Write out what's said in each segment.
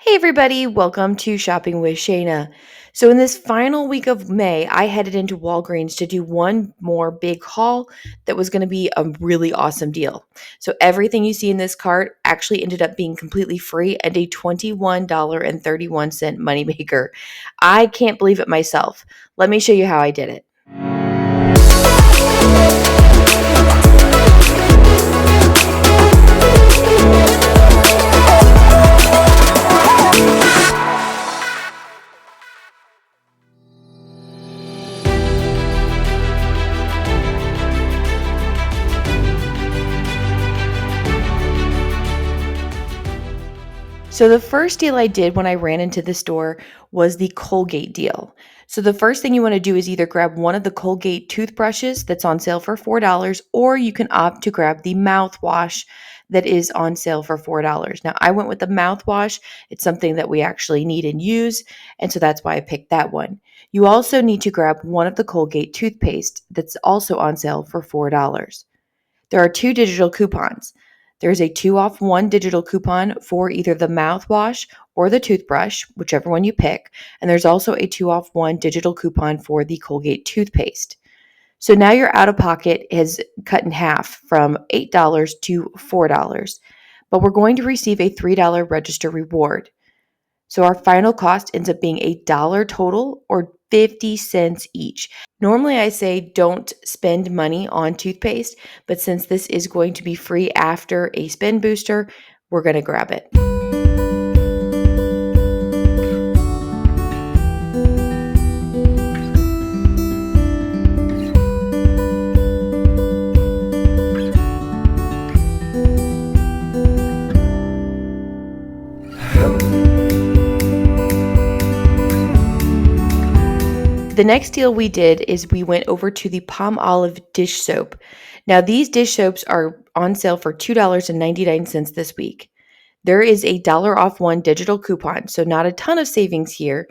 Hey everybody, welcome to Shopping with Shana. So in this final week of May, I headed into Walgreens to do one more big haul that was going to be a really awesome deal. So everything you see in this cart actually ended up being completely free and a $21.31 moneymaker. I can't believe it myself. Let me show you how I did it. So the first deal I did when I ran into the store was the Colgate deal. So the first thing you want to do is either grab one of the Colgate toothbrushes that's on sale for $4, or you can opt to grab the mouthwash that is on sale for $4. Now I went with the mouthwash. It's something that we actually need and use, and so that's why I picked that one. You also need to grab one of the Colgate toothpaste that's also on sale for $4. There are two digital coupons. There's a 2 off 1 digital coupon for either the mouthwash or the toothbrush, whichever one you pick. And there's also a 2 off 1 digital coupon for the Colgate toothpaste. So now your out of pocket is cut in half from $8 to $4. But we're going to receive a $3 register reward. So our final cost ends up being $1 total or 50 cents each. Normally I say don't spend money on toothpaste, but since this is going to be free after a spend booster, we're going to grab it. The next deal we did is we went over to the Palmolive dish soap. Now these dish soaps are on sale for $2.99 this week. There is a $1 off 1 digital coupon, so not a ton of savings here,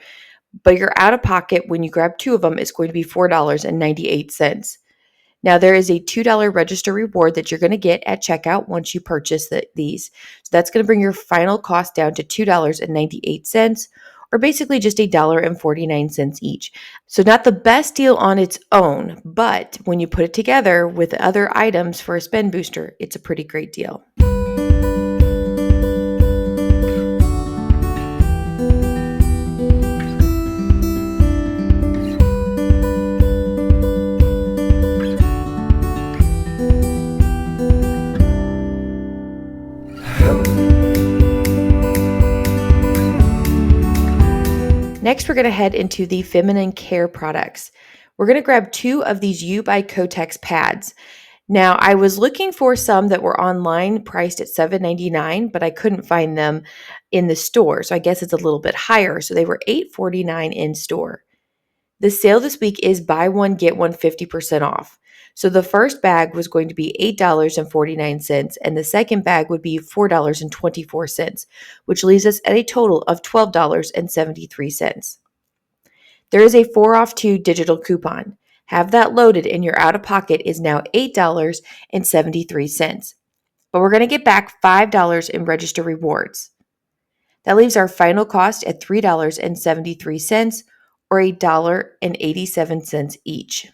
but your out of pocket when you grab 2 of them is going to be $4.98. Now there is a $2 register reward that you're going to get at checkout once you purchase these. So that's going to bring your final cost down to $2.98, or basically just $1.49 each. So not the best deal on its own, but when you put it together with other items for a spend booster, it's a pretty great deal. Next, we're going to head into the feminine care products. We're going to grab 2 of these U by Kotex pads. Now, I was looking for some that were online priced at $7.99, but I couldn't find them in the store. So I guess it's a little bit higher. So they were $8.49 in store. The sale this week is buy one, get one 50% off. So the first bag was going to be $8.49, and the second bag would be $4.24, which leaves us at a total of $12.73. There is a 4 off 2 digital coupon. Have that loaded, and your out of pocket is now $8.73. But we're going to get back $5 in register rewards. That leaves our final cost at $3.73, or $1.87 each.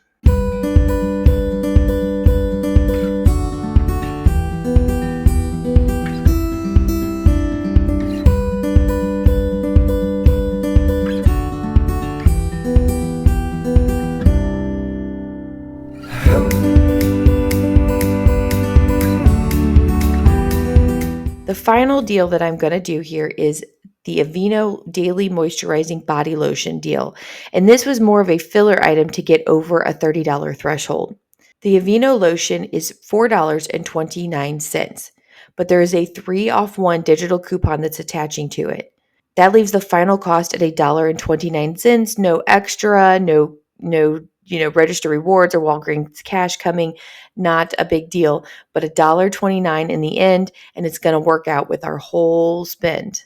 The final deal that I'm going to do here is the Aveeno Daily Moisturizing Body Lotion deal. And this was more of a filler item to get over a $30 threshold. The Aveeno lotion is $4.29, but there is a 3 off 1 digital coupon that's attaching to it. That leaves the final cost at $1.29, no extra, no register rewards or Walgreens cash coming. Not a big deal, but $1.29 in the end, and it's going to work out with our whole spend.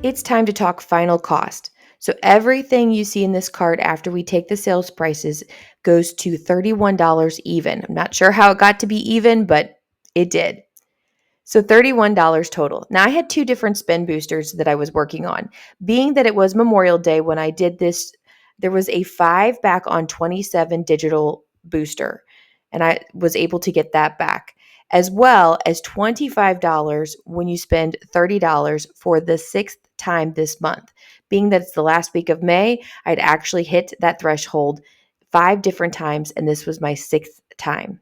It's time to talk final cost. So everything you see in this cart after we take the sales prices goes to $31 even. I'm not sure how it got to be even, but it did. So $31 total. Now I had two different spend boosters that I was working on. Being that it was Memorial Day when I did this, there was a 5 back on 27 digital booster, and I was able to get that back, as well as $25 when you spend $30 for the 6th time this month. Being that it's the last week of May, I'd actually hit that threshold 5 different times, and this was my 6th time.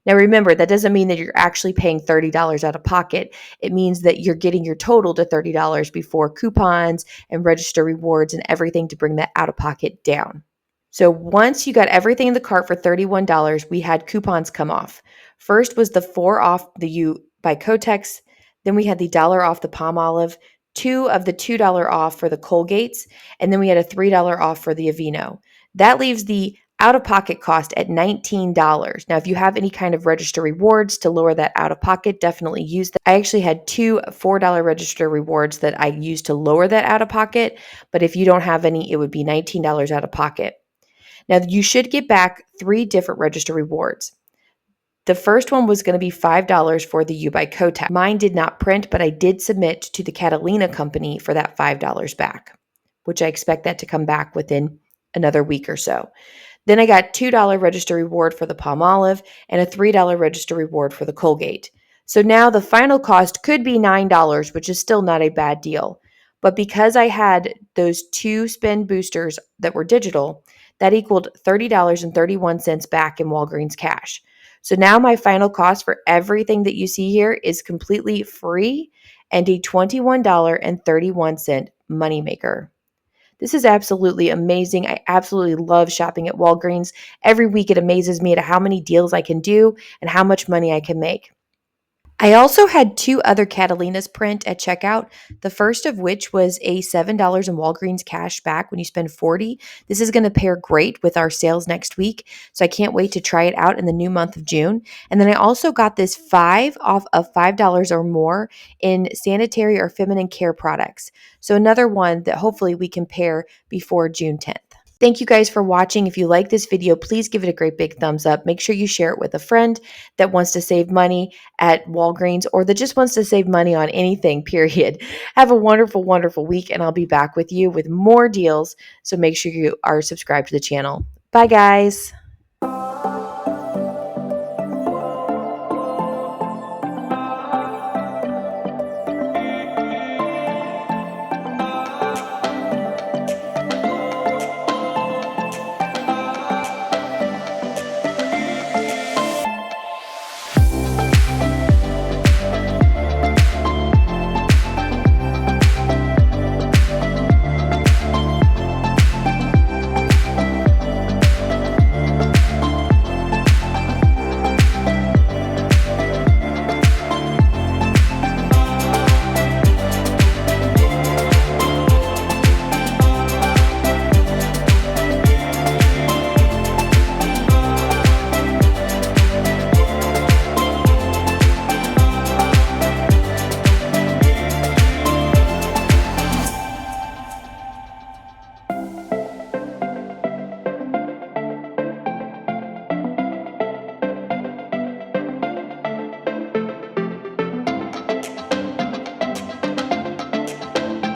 Now, remember, that doesn't mean that you're actually paying $30 out of pocket. It means that you're getting your total to $30 before coupons and register rewards and everything to bring that out of pocket down. So once you got everything in the cart for $31, we had coupons come off. First was the 4 off the U by Kotex. Then we had the dollar off the Palmolive, 2 of the $2 off for the Colgates, and then we had a $3 off for the Aveeno. That leaves the out-of-pocket cost at $19. Now, if you have any kind of register rewards to lower that out-of-pocket, definitely use that. I actually had 2 $4 register rewards that I used to lower that out-of-pocket, but if you don't have any, it would be $19 out-of-pocket. Now, you should get back 3 different register rewards. The first one was going to be $5 for the U by Kotex. Mine did not print, but I did submit to the Catalina company for that $5 back, which I expect that to come back within another week or so. Then I got $2 register reward for the Palmolive and a $3 register reward for the Colgate. So now the final cost could be $9, which is still not a bad deal. But because I had those 2 spend boosters that were digital, that equaled $30.31 back in Walgreens cash. So now my final cost for everything that you see here is completely free and a $21.31 moneymaker. This is absolutely amazing. I absolutely love shopping at Walgreens. Every week it amazes me at how many deals I can do and how much money I can make. I also had 2 other Catalinas print at checkout, the first of which was a $7 in Walgreens cash back when you spend $40. This is going to pair great with our sales next week, so I can't wait to try it out in the new month of June. And then I also got this 5 off of $5 or more in sanitary or feminine care products. So another one that hopefully we can pair before June 10th. Thank you guys for watching. If you like this video, please give it a great big thumbs up. Make sure you share it with a friend that wants to save money at Walgreens or that just wants to save money on anything, period. Have a wonderful, wonderful week, and I'll be back with you with more deals. So make sure you are subscribed to the channel. Bye, guys.